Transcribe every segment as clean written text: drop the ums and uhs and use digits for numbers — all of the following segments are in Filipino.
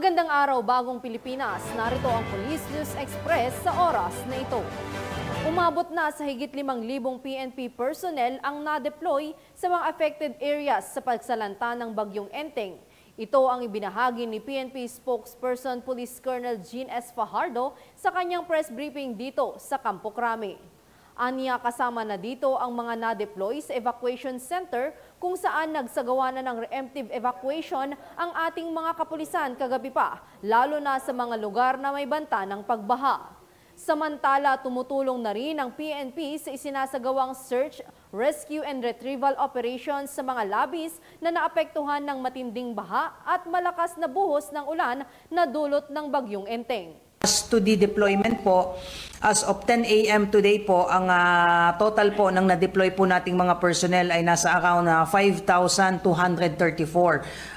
Magandang araw, bagong Pilipinas. Narito ang Police News Express sa oras na ito. Umabot na sa higit 5,000 PNP personnel ang na-deploy sa mga affected areas sa pagsalanta ng Bagyong Enteng. Ito ang ibinahagi ni PNP spokesperson Police Colonel Jean S. Fajardo sa kanyang press briefing dito sa Campo Crame. Aniya kasama na dito ang mga na-deploy sa evacuation center kung saan nagsagawa na ng preemptive evacuation ang ating mga kapulisan kagabi pa, lalo na sa mga lugar na may banta ng pagbaha. Samantala, tumutulong na rin ang PNP sa isinasagawang search, rescue and retrieval operations sa mga labis na naapektuhan ng matinding baha at malakas na buhos ng ulan na dulot ng Bagyong Enteng. As to the deployment po, as of 10 a.m. today po, ang total po ng na-deploy po nating mga personnel ay nasa around 5,234.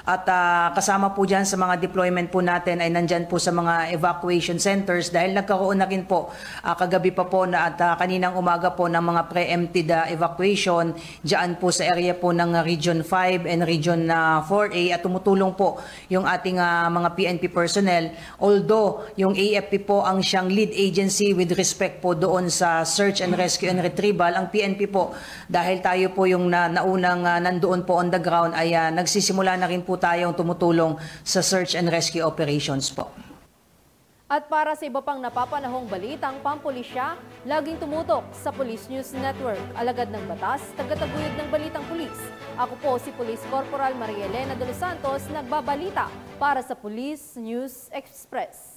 At kasama po dyan sa mga deployment po natin ay nandyan po sa mga evacuation centers dahil nagkaroon na rin po kagabi pa po na at kaninang umaga po ng mga preempted evacuation dyan po sa area po ng Region 5 and Region 4A at tumutulong po yung ating mga PNP personnel. Although yung AFP po ang siyang lead agency with respect po doon sa search and rescue and retrieval, ang PNP po dahil tayo po yung naunang nandoon po on the ground ay nagsisimula na rin po tayong tumutulong sa search and rescue operations po. At para sa iba pang napapanahong balitang pampulisya, laging tumutok sa Police News Network. Alagad ng batas, tagataguyod ng balitang pulis. Ako po si Police Corporal Maria Elena de los Santos, nagbabalita para sa Police News Express.